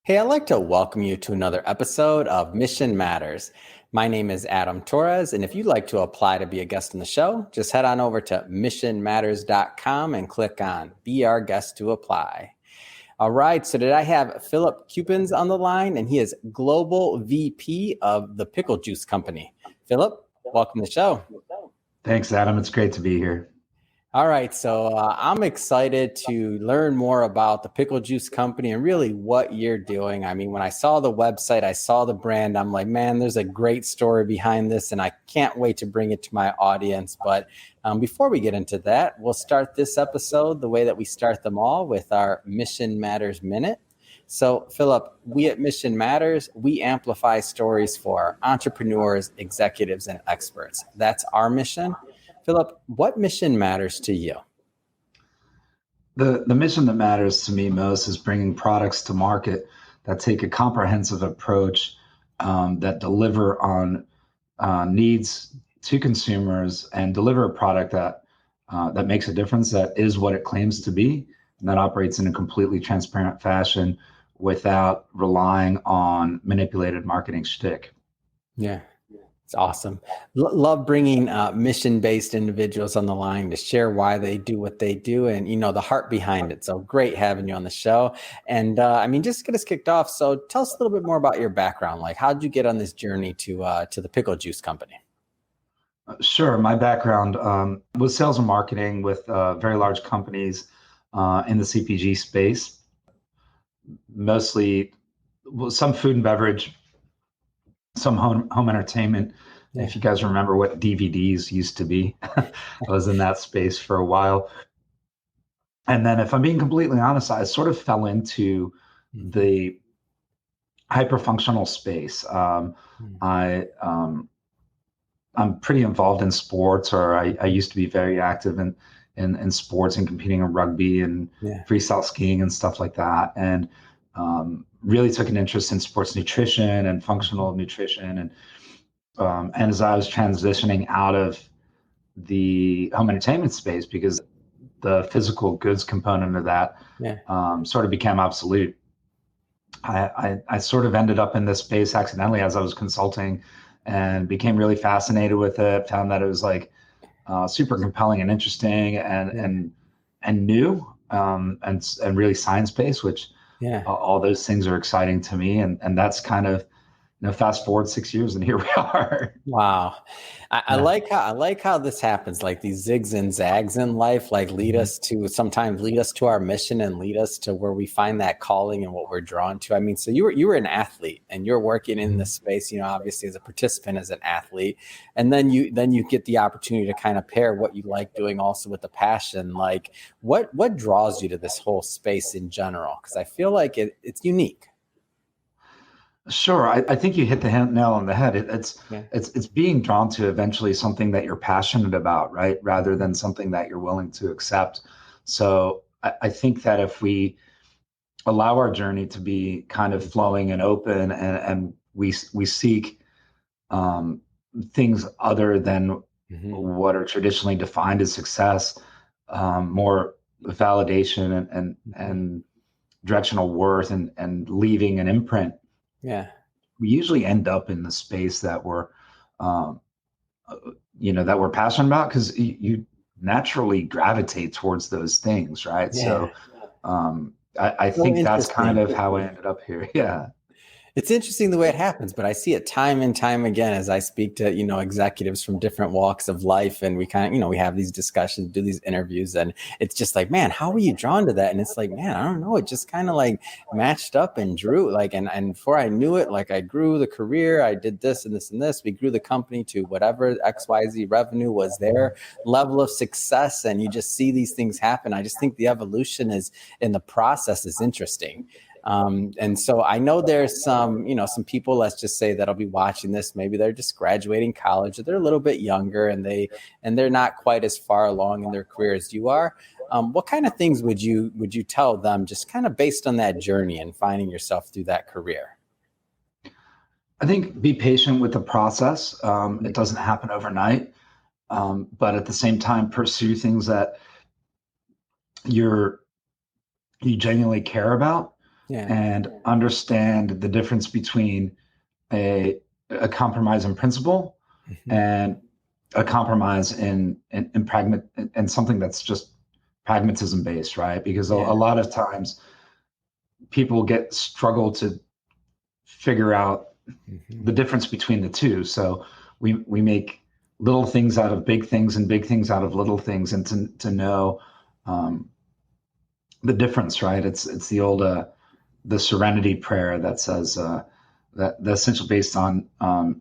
Hey, I'd like to welcome you to another episode of Mission Matters. My name is Adam Torres, and if you'd like to apply to be a guest on the show, just head on over to missionmatters.com and click on Be Our Guest to apply. All right, so today I have Filip Keuppens on the line, and he is Global VP of the Pickle Juice Company. Filip, welcome to the show. Thanks, Adam. It's great to be here. All right, so I'm excited to learn more about the Pickle Juice Company and really what you're doing. I mean, when I saw the website, I saw the brand, I'm like, man, there's a great story behind this, and I can't wait to bring it to my audience. But before we get into that, we'll start this episode the way that we start them all with our Mission Matters Minute. So, Filip, we at Mission Matters, we amplify stories for entrepreneurs, executives, and experts. That's our mission. Filip, what mission matters to you? The mission that matters to me most is bringing products to market that take a comprehensive approach, that deliver on needs to consumers and deliver a product that makes a difference, that is what it claims to be, and that operates in a completely transparent fashion without relying on manipulated marketing shtick. Yeah. It's awesome. Love bringing mission-based individuals on the line to share why they do what they do and, the heart behind it. So great having you on the show. And just get us kicked off. So tell us a little bit more about your background. Like, how did you get on this journey to the Pickle Juice Company? Sure. My background was sales and marketing with very large companies in the CPG space, mostly some food and beverage, some home entertainment. Yeah. If you guys remember what DVDs used to be, I was in that space for a while. And then if I'm being completely honest, I sort of fell into the hyperfunctional space. I'm pretty involved in sports, or I used to be very active in sports and competing in rugby and freestyle skiing and stuff like that. And really took an interest in sports nutrition and functional nutrition. And as I was transitioning out of the home entertainment space, because the physical goods component of that sort of became obsolete, I sort of ended up in this space accidentally as I was consulting and became really fascinated with it, found that it was like super compelling and interesting and new and really science-based, which all those things are exciting to me. And that's kind of, fast forward 6 years and here we are. Wow. I like how this happens. Like these zigs and zags in life, like sometimes lead us to our mission and lead us to where we find that calling and what we're drawn to. I mean, so you were an athlete and you're working in this space, obviously as a participant, as an athlete. And then you get the opportunity to kind of pair what you like doing also with the passion. Like what draws you to this whole space in general? Because I feel like it's unique. Sure. I think you hit the nail on the head. It's being drawn to eventually something that you're passionate about, right? Rather than something that you're willing to accept. So I think that if we allow our journey to be kind of flowing and open and we seek things other than what are traditionally defined as success, more validation and directional worth and leaving an imprint, we usually end up in the space that we're, that we're passionate about, because you naturally gravitate towards those things, right? Yeah. So I think that's kind of how I ended up here. Yeah. It's interesting the way it happens, but I see it time and time again as I speak to, executives from different walks of life. And we kind of, we have these discussions, do these interviews, and it's just like, man, how were you drawn to that? And it's like, man, I don't know. It just kind of like matched up and drew like, and before I knew it, like I grew the career, I did this and this and this. We grew the company to whatever XYZ revenue was their level of success. And you just see these things happen. I just think the evolution is in the process is interesting. And so I know there's some people, let's just say, that'll be watching this. Maybe they're just graduating college, or they're a little bit younger and they're not quite as far along in their career as you are. What kind of things would you tell them, just kind of based on that journey and finding yourself through that career? I think be patient with the process. It doesn't happen overnight. But at the same time, pursue things that you genuinely care about. and understand the difference between a compromise in principle and a compromise in and something that's just pragmatism based, right? Because a lot of times people struggle to figure out the difference between the two. So we make little things out of big things and big things out of little things, and to know the difference, right? It's the old the serenity prayer that says that the essential based on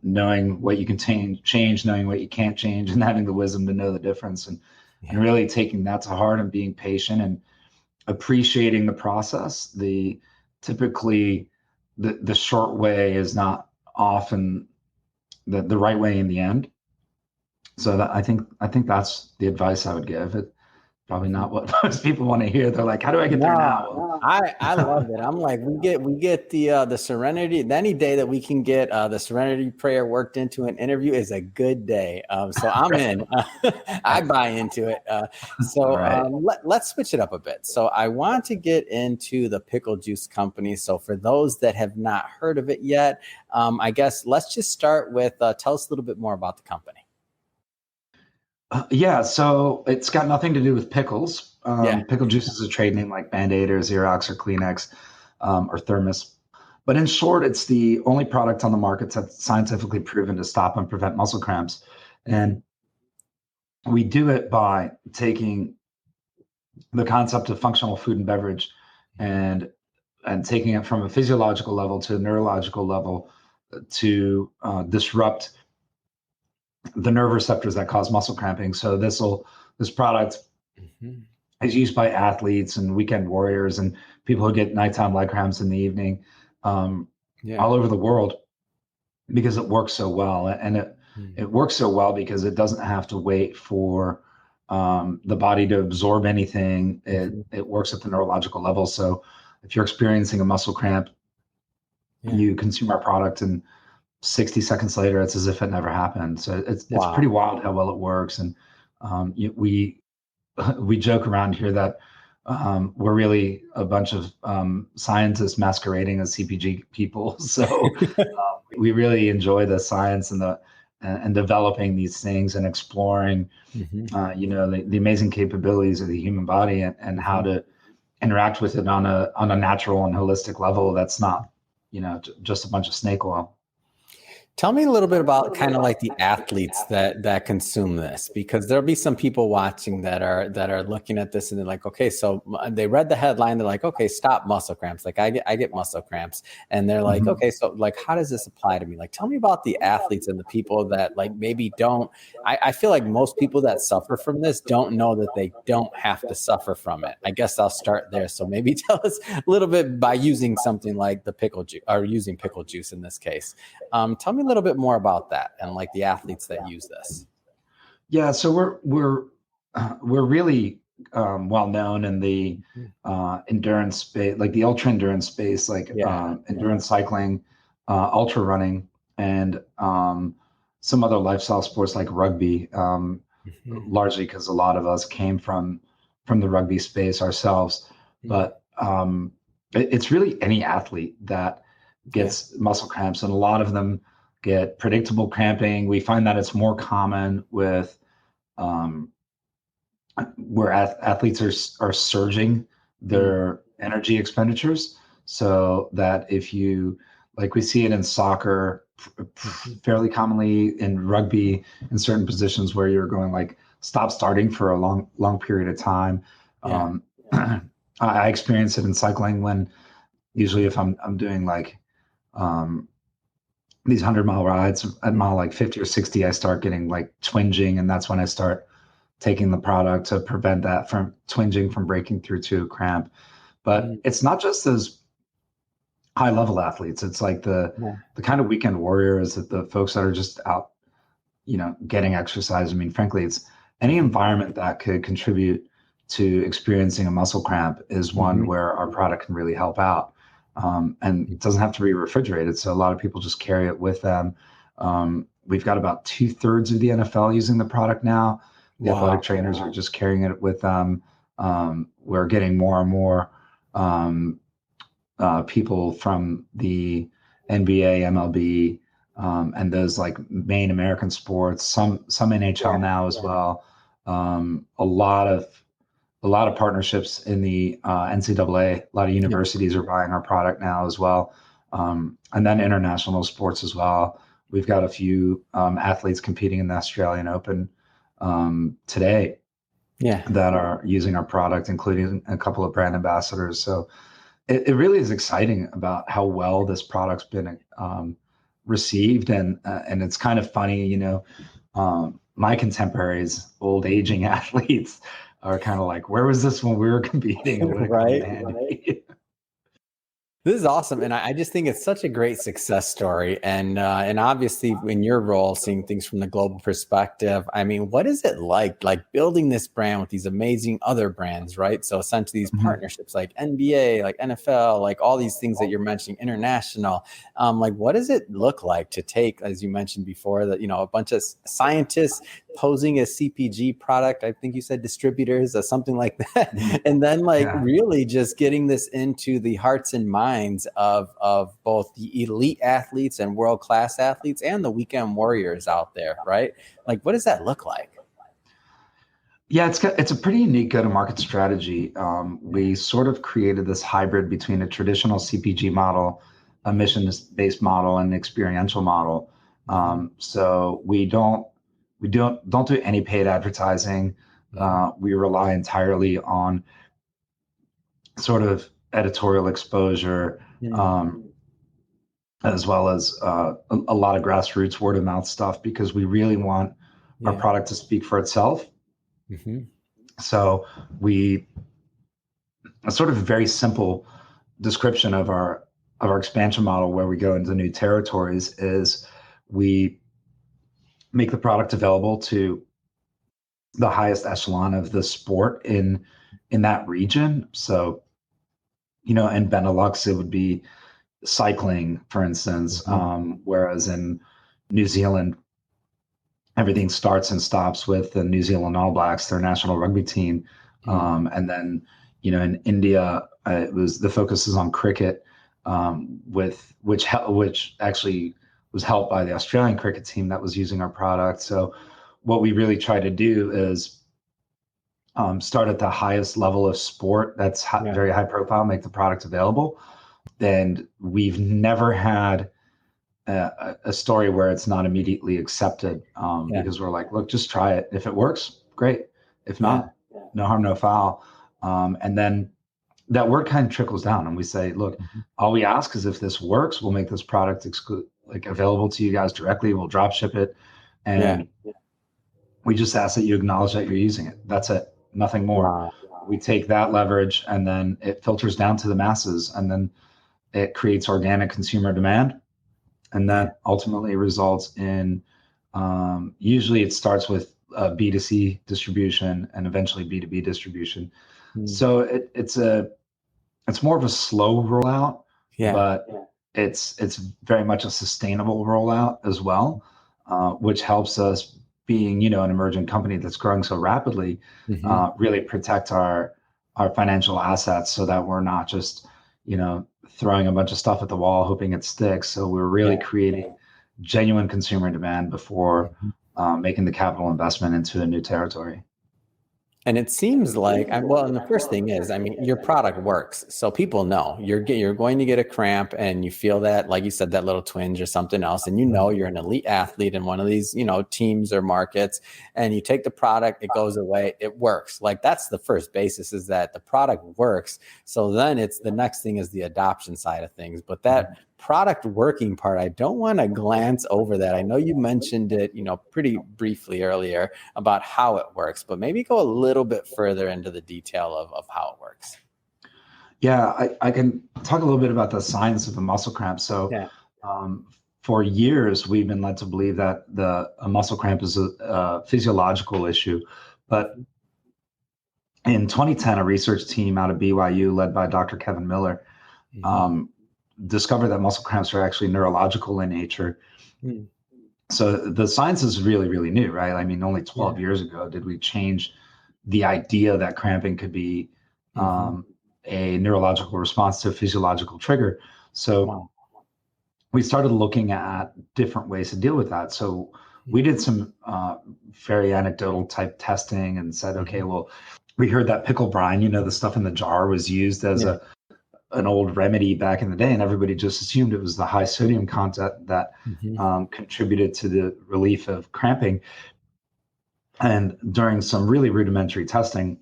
knowing what you can change, knowing what you can't change, and having the wisdom to know the difference, and really taking that to heart and being patient and appreciating the process. Typically the short way is not often the right way in the end. So that I think that's the advice I would give. It probably not what most people want to hear. They're like, how do I get there now? I love it. I'm like, we get the serenity. Any day that we can get the serenity prayer worked into an interview is a good day. So I'm in. I buy into it. Let's switch it up a bit. So I want to get into the pickle juice company. So for those that have not heard of it yet, I guess let's just start with tell us a little bit more about the company. So it's got nothing to do with pickles. Pickle juice is a trade name like Band-Aid or Xerox or Kleenex or Thermos. But in short, it's the only product on the market that's scientifically proven to stop and prevent muscle cramps. And we do it by taking the concept of functional food and beverage and taking it from a physiological level to a neurological level to disrupt the nerve receptors that cause muscle cramping. So this product is used by athletes and weekend warriors and people who get nighttime leg cramps in the evening all over the world because it works so well. And it works so well because it doesn't have to wait for the body to absorb anything. It works at the neurological level. So if you're experiencing a muscle cramp, you consume our product and 60 seconds later, it's as if it never happened. So it's pretty wild how well it works. And we joke around here that we're really a bunch of scientists masquerading as CPG people. So we really enjoy the science and developing these things and exploring, the amazing capabilities of the human body and how to interact with it on a natural and holistic level. That's not, just a bunch of snake oil. Tell me a little bit about kind of like the athletes that consume this, because there'll be some people watching that are looking at this and they're like, okay, so they read the headline, they're like, okay, stop muscle cramps. Like I get muscle cramps, and they're like, okay, so like, how does this apply to me? Like, tell me about the athletes and the people that like maybe don't. I feel like most people that suffer from this don't know that they don't have to suffer from it. I guess I'll start there. So maybe tell us a little bit by using something like the pickle juice, or using pickle juice in this case. Tell me a little bit more about that and like the athletes that use this. Yeah, so we're really well known in the endurance space, like the ultra endurance space, like endurance cycling, ultra running, and some other lifestyle sports like rugby. Largely because a lot of us came from the rugby space ourselves, but it's really any athlete that gets muscle cramps, and a lot of them get predictable cramping. We find that it's more common with where athletes are surging their energy expenditures. So that if you, like we see it in soccer, fairly commonly in rugby, in certain positions where you're going like stop starting for a long period of time. I experience it in cycling when usually if I'm doing like these 100-mile rides at mile like 50 or 60, I start getting like twinging, and that's when I start taking the product to prevent that from twinging from breaking through to a cramp. But it's not just those high level athletes. It's like the kind of weekend warriors, that the folks that are just out, getting exercise. I mean, frankly, it's any environment that could contribute to experiencing a muscle cramp is one where our product can really help out. And it doesn't have to be refrigerated. So a lot of people just carry it with them. We've got about 2/3 of the NFL using the product now. The athletic trainers are just carrying it with them. We're getting more and more people from the NBA, MLB, and those like main American sports, some NHL now as well. A lot of partnerships in the NCAA. A lot of universities are buying our product now as well, and then international sports as well. We've got a few athletes competing in the Australian Open today that are using our product, including a couple of brand ambassadors. So it really is exciting about how well this product's been received, and it's kind of funny, my contemporaries, old aging athletes, are kind of like, where was this when we were competing? And when it comes to handy? This is awesome, and I just think it's such a great success story. And obviously, in your role, seeing things from the global perspective, I mean, what is it like building this brand with these amazing other brands, right? So essentially, these partnerships like NBA, like NFL, like all these things that you're mentioning, international. Like, what does it look like to take, as you mentioned before, that a bunch of scientists posing as CPG product, I think you said distributors or something like that, and then really just getting this into the hearts and minds of both the elite athletes and world-class athletes and the weekend warriors out there, right? Like, what does that look like? Yeah, it's a pretty unique go-to-market strategy. We sort of created this hybrid between a traditional CPG model, a mission-based model, and an experiential model. So we don't do any paid advertising. We rely entirely on sort of editorial exposure, as well as a lot of grassroots word of mouth stuff, because we really want our product to speak for itself. So a sort of very simple description of our expansion model, where we go into new territories, is we make the product available to the highest echelon of the sport in that region. So, in Benelux, it would be cycling, for instance, whereas in New Zealand, everything starts and stops with the New Zealand All Blacks, their national rugby team. And then, in India, the focus is on cricket, which actually was helped by the Australian cricket team that was using our product. So what we really try to do is start at the highest level of sport that's very high profile, make the product available. And we've never had a story where it's not immediately accepted, because we're like, look, just try it. If it works, great. If not, no harm, no foul. And then that word kind of trickles down, and we say, look, all we ask is if this works, we'll make this product available to you guys directly. We'll drop ship it. And we just ask that you acknowledge that you're using it. That's it. Nothing more. Wow. We take that leverage, and then it filters down to the masses, and then it creates organic consumer demand. And that ultimately results in, usually it starts with B2C distribution and eventually B2B distribution. So it's more of a slow rollout, but it's very much a sustainable rollout as well, which helps us, being, an emerging company that's growing so rapidly, really protect our financial assets, so that we're not just, throwing a bunch of stuff at the wall hoping it sticks. So we're really creating genuine consumer demand before making the capital investment into a new territory. And it seems like, and the first thing is, your product works. So people know you're going to get a cramp, and you feel that, like you said, that little twinge or something else. And you're an elite athlete in one of these, teams or markets, and you take the product, it goes away, it works. Like, that's the first basis, is that the product works. So then it's the next thing is the adoption side of things. But that product working part, I don't want to glance over that. I know you mentioned it, pretty briefly earlier about how it works, but maybe go a little bit further into the detail of how it works. Yeah, I can talk a little bit about the science of the muscle cramp. So for years, we've been led to believe that a muscle cramp is a physiological issue. But in 2010, a research team out of BYU, led by Dr. Kevin Miller, discovered that muscle cramps are actually neurological in nature. So the science is really, really new, right? Only 12 years ago did we change the idea that cramping could be a neurological response to a physiological trigger. So Wow. we started looking at different ways to deal with that. So we did some very anecdotal type testing and said, okay, well, we heard that pickle brine, the stuff in the jar, was used as an old remedy back in the day, and everybody just assumed it was the high sodium content that contributed to the relief of cramping. And during some really rudimentary testing,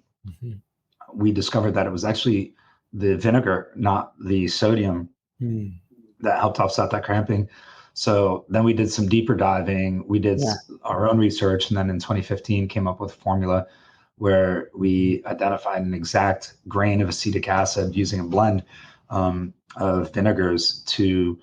we discovered that it was actually the vinegar, not the sodium, that helped offset that cramping. So then we did some deeper diving. We did our own research, and then in 2015 came up with a formula where we identified an exact grain of acetic acid using a blend of vinegars to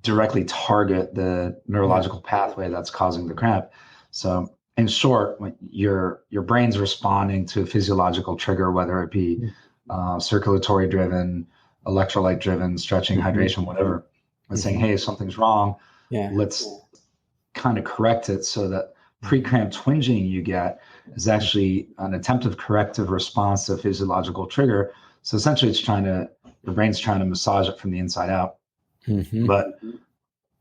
directly target the neurological pathway that's causing the cramp. So in short, when your brain's responding to a physiological trigger, whether it be circulatory driven, electrolyte driven, stretching, hydration, whatever, and saying, hey, something's wrong. Let's kind of correct it so that pre-cramp twinging you get is actually an attempted corrective response to a physiological trigger. So essentially your brain's trying to massage it from the inside out. But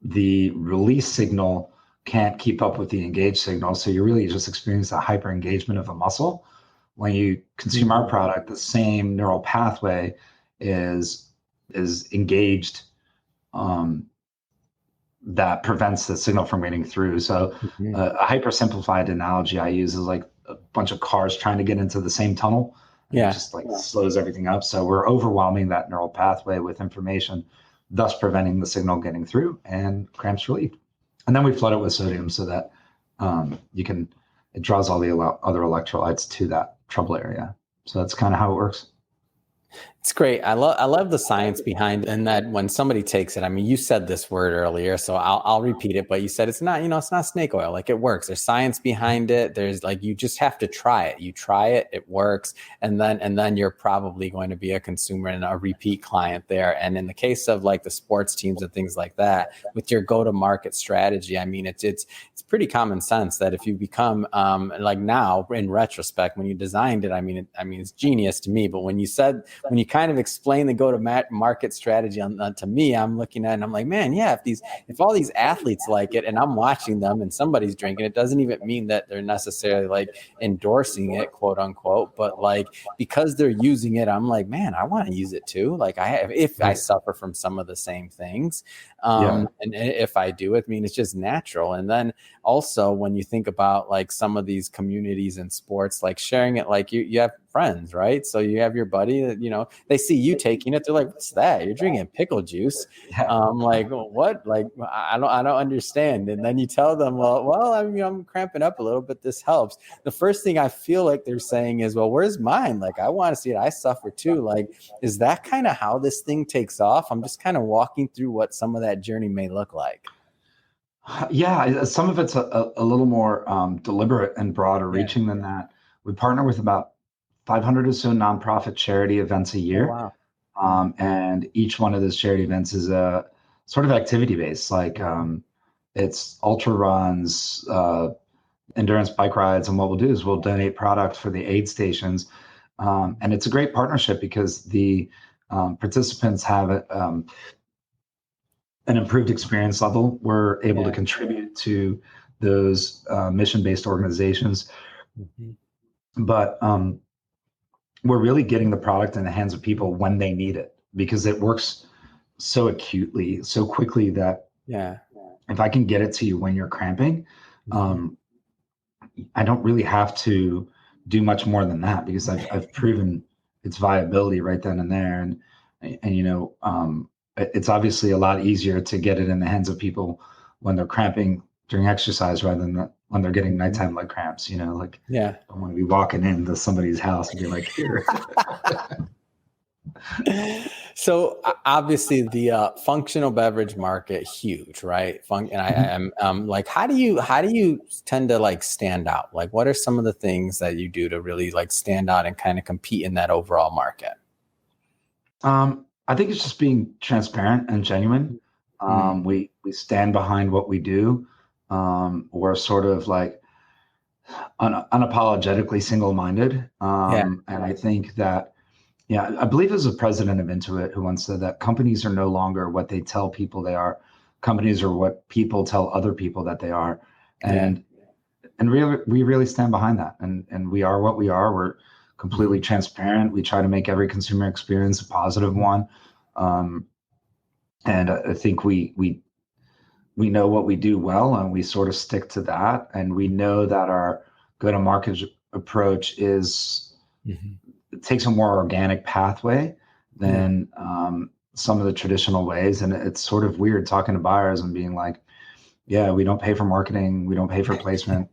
the release signal can't keep up with the engaged signal. So you really just experience a hyper engagement of a muscle. When you consume our product, the same neural pathway is engaged, that prevents the signal from getting through. So a hyper simplified analogy I use is like a bunch of cars trying to get into the same tunnel. It just like slows everything up. So we're overwhelming that neural pathway with information, thus preventing the signal getting through and cramps relieved. And then we flood it with sodium so that it draws all the other electrolytes to that trouble area. So that's kind of how it works. It's great. I love the science behind it, and that when somebody takes it, I mean, you said this word earlier, so I'll repeat it, but you said it's not snake oil. Like, it works. There's science behind it. There's like, you just have to try it. You try it, it works. And then you're probably going to be a consumer and a repeat client there. And in the case of like the sports teams and things like that, with your go-to-market strategy, I mean, it's pretty common sense that if you become like, now in retrospect, when you designed it, I mean, it's genius to me. But when you kind of explain the go-to-market strategy to me, I'm looking at it and I'm like, man, yeah, if all these athletes like it and I'm watching them and somebody's drinking it, doesn't even mean that they're necessarily like endorsing it, quote unquote, but like, because they're using it, I'm like, man, I want to use it too. Like, I suffer from some of the same things. And if I do it, I mean, it's just natural. And then also when you think about like some of these communities in sports, like sharing it, like you have friends, right? So you have your buddy that, they see you taking it. They're like, what's that? You're drinking pickle juice. Like, what? Like, I don't understand. And then you tell them, well, I'm cramping up a little bit. This helps. The first thing I feel like they're saying is, well, where's mine? Like, I want to see it. I suffer too. Like, is that kind of how this thing takes off? I'm just kind of walking through what some of that journey may look like. Yeah, some of it's a little more deliberate and broader reaching than that. We partner with about 500 or so nonprofit charity events a year. Oh, wow. And each one of those charity events is a sort of activity based, like it's ultra runs, endurance bike rides. And what we'll do is we'll donate product for the aid stations. And it's a great partnership because the participants have an improved experience level. We're able to contribute to those mission-based organizations. But we're really getting the product in the hands of people when they need it, because it works so acutely, so quickly that if I can get it to you when you're cramping, I don't really have to do much more than that, because I've proven its viability right then and there. And it's obviously a lot easier to get it in the hands of people when they're cramping during exercise rather than when they're getting nighttime leg cramps. I don't want to be walking into somebody's house and be like, here. So obviously the functional beverage market, huge, right? And I'm like, how do you tend to like stand out? Like, what are some of the things that you do to really like stand out and kind of compete in that overall market? I think it's just being transparent and genuine. We stand behind what we do. We're sort of like unapologetically single-minded. And I think that Yeah, I believe it was the president of Intuit who once said that companies are no longer what they tell people they are. Companies are what people tell other people that they are. Yeah. And we really stand behind that. And we are what we are. We're completely Mhm. transparent. We try to make every consumer experience a positive one. Um, and I think we know what we do well, and we sort of stick to that. And we know that our go-to-market approach is Mhm. it takes a more organic pathway Yeah. than some of the traditional ways. And it's sort of weird talking to buyers and being like, yeah, we don't pay for marketing, we don't pay for placement,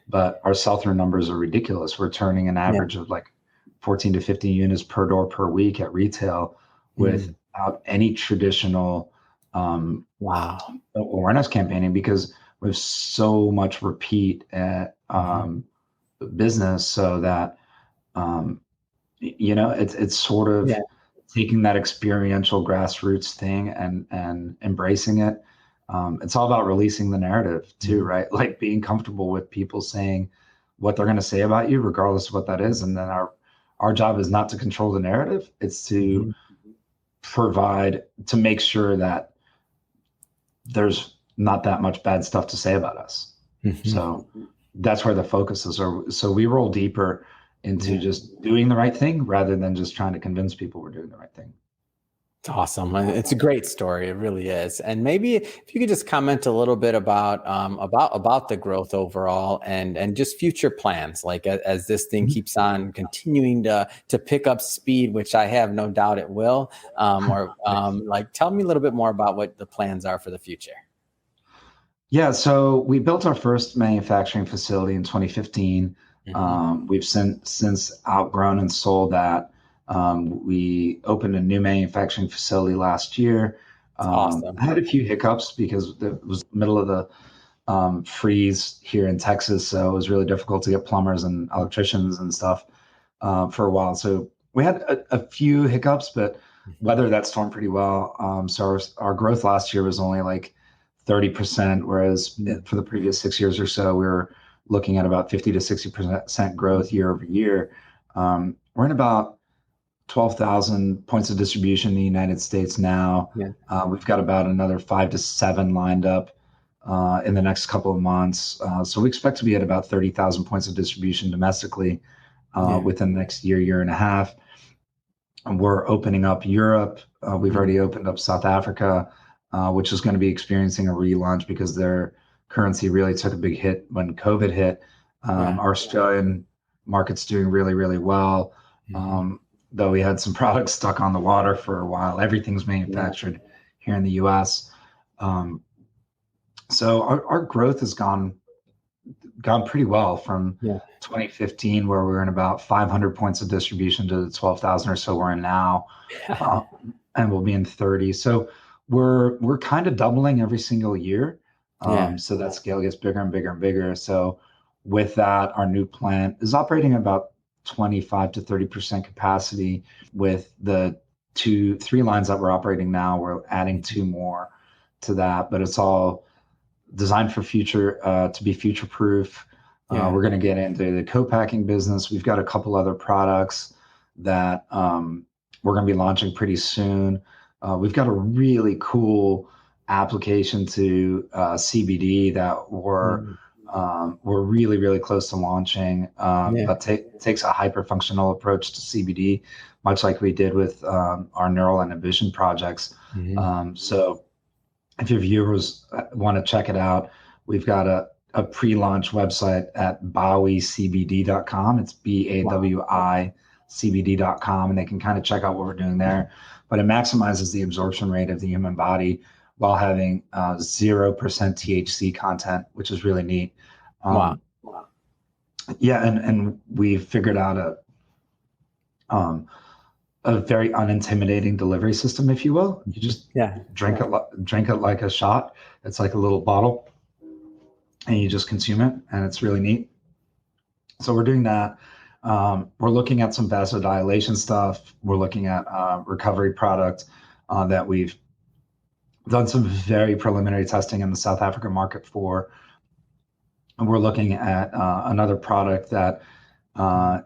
but our sell-through numbers are ridiculous. We're turning an Yeah. average of like 14 to 15 units per door per week at retail Mm. without any traditional Wow. awareness campaigning, because we have so much repeat Mhm. business, so that um, it's sort of Yeah. taking that experiential grassroots thing and embracing it. It's all about releasing the narrative too, Mhm. right? Like being comfortable with people saying what they're going to say about you, regardless of what that is. And then our job is not to control the narrative; it's to Mhm. provide to make sure that there's not that much bad stuff to say about us. Mhm. So that's where the focus is. So we roll deeper into Yeah. just doing the right thing rather than just trying to convince people we're doing the right thing. It's awesome. It's a great story. It really is. And maybe if you could just comment a little bit about the growth overall and just future plans, like as this thing keeps on continuing to pick up speed, which I have no doubt it will. Like tell me a little bit more about what the plans are for the future. Yeah, so we built our first manufacturing facility in 2015. Hmm. We've since outgrown and sold that. We opened a new manufacturing facility last year. It's awesome. I had a few hiccups because it was middle of the freeze here in Texas, so it was really difficult to get plumbers and electricians and stuff for a while. So we had a few hiccups, but Mhm. weathered that storm pretty well. So our growth last year was only like 30%, whereas Mm. for the previous 6 years or so, we were looking at about 50 to 60% growth year over year. We're in about 12,000 points of distribution in the United States now. Yeah. We've got about another 5 to 7 lined up in the next couple of months. So we expect to be at about 30,000 points of distribution domestically Yeah. within the next year, year and a half. And we're opening up Europe. We've Mm. already opened up South Africa, which is going to be experiencing a relaunch because their currency really took a big hit when COVID hit. Yeah. Our Australian market's doing really, really well. Mhm. Um, though we had some products stuck on the water for a while. Everything's Yeah. manufactured here in the US. Um, so our growth has gone pretty well from Yeah. 2015, where we were in about 500 points of distribution, to the 12,000 or so we're in now, uh, and we'll be in 30. So we're kind of doubling every single year. Yeah. So that scale gets bigger and bigger and bigger. So with that, our new plant is operating at about 25 to 30% capacity. With the three lines that we're operating now, we're adding two more to that, but it's all designed for future to be future proof. Yeah. We're going to get into the co-packing business. We've got a couple other products that we're going to be launching pretty soon. We've got a really cool application to CBD that Mm. we're really really close to launching. Yeah. That takes a hyper functional approach to CBD, much like we did with our neural inhibition projects. Mhm. So if your viewers want to check it out, we've got a pre-launch website at bowicbd.com. It's Wow. BAWICBD.com, and they can kind of check out what we're doing there. But it maximizes the absorption rate of the human body while having 0% THC content, which is really neat. Wow. Um, yeah, and we figured out um, a very unintimidating delivery system, if you will. You Mhm. just Yeah. drink it like a shot. It's like a little bottle, and you just consume it, and it's really neat. So we're doing that. We're looking at some vasodilation stuff. We're looking at recovery product that we've done some very preliminary testing in the South African market for. And we're looking at another product that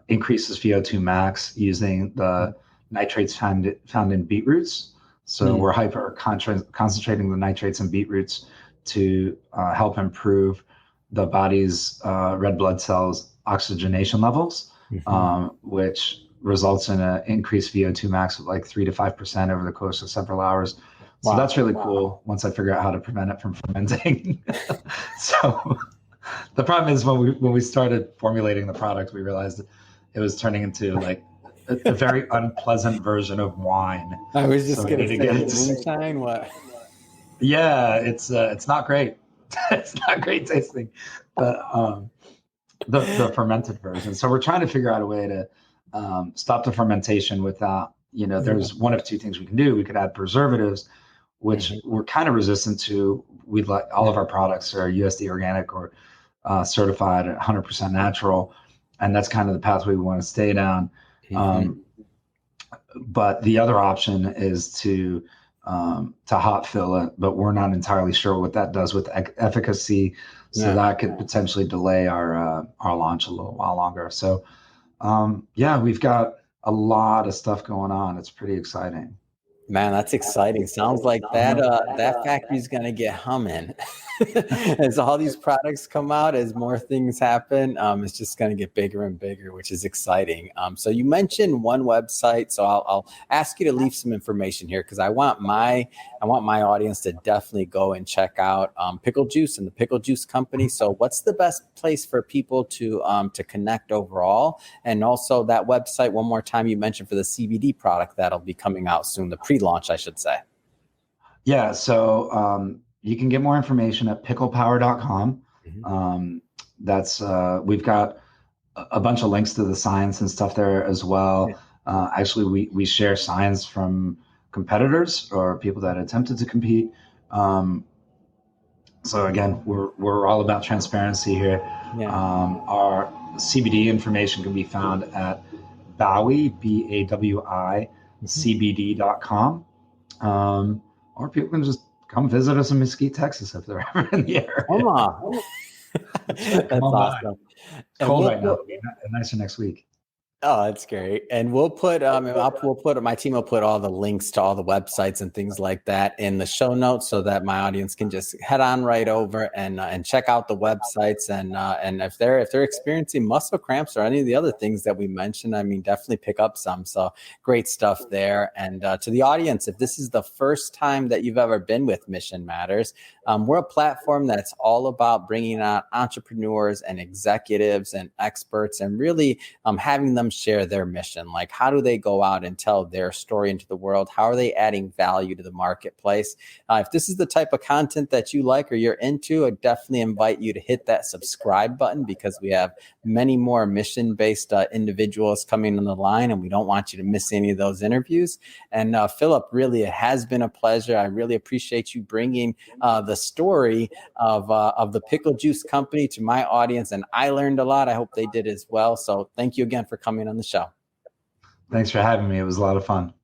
increases VO2 max using the nitrates found in beetroots. So we're concentrating the nitrates in beetroots to help improve the body's red blood cells oxygenation levels, which results in an increased VO2 max of like 3 to 5% over the course of several hours. So that's really cool once I figure out how to prevent it from fermenting. So the problem is when we started formulating the product, we realized it was turning into like a very unpleasant version of wine. I was just going to say moonshine. What? Yeah, it's not great. It's not great tasting, but the fermented version. So we're trying to figure out a way to stop the fermentation without, there's one of two things we can do. We could add preservatives, which we're kind of resistant to. We'd like all of our products are USD organic or certified at 100% natural, and that's kind of the pathway we want to stay down. But the other option is to hot fill it, but we're not entirely sure what that does with efficacy. So that could potentially delay our launch a little while longer. So we've got a lot of stuff going on. It's pretty exciting. Man, that's exciting. Sounds like that factory's gonna get humming. As all these products come out, as more things happen, it's just gonna get bigger and bigger, which is exciting. So you mentioned one website, so I'll ask you to leave some information here because I want my audience to definitely go and check out Pickle Juice and the Pickle Juice Company. So what's the best place for people to connect overall? And also that website, one more time, you mentioned for the CBD product that'll be coming out soon, the pre-launch, I should say. Yeah, so you can get more information at picklepower.com. That's we've got a bunch of links to the science and stuff there as well. Actually, we share science from competitors or people that attempted to compete. So again, we're all about transparency here. Our CBD information can be found at Bawi, BAWI, CBD.com. Or people can just come visit us in Mesquite, Texas, if they're ever in the area. Come on. That's awesome. It's cold right now. It'll be nicer next week. Oh, that's great. And we'll put my team will put all the links to all the websites and things like that in the show notes so that my audience can just head on right over and check out the websites and if they're experiencing muscle cramps or any of the other things that we mentioned, I mean, definitely pick up some. So great stuff there. And to the audience, if this is the first time that you've ever been with Mission Matters, we're a platform that's all about bringing out entrepreneurs and executives and experts and really having them share their mission. Like, how do they go out and tell their story into the world? How are they adding value to the marketplace? If this is the type of content that you like or you're into, I definitely invite you to hit that subscribe button because we have many more mission-based individuals coming on the line, and we don't want you to miss any of those interviews. And Philip, really, it has been a pleasure. I really appreciate you bringing the story of the Pickle Juice Company to my audience, and I learned a lot. I hope they did as well. So thank you again for coming on the show. Thanks for having me. It was a lot of fun.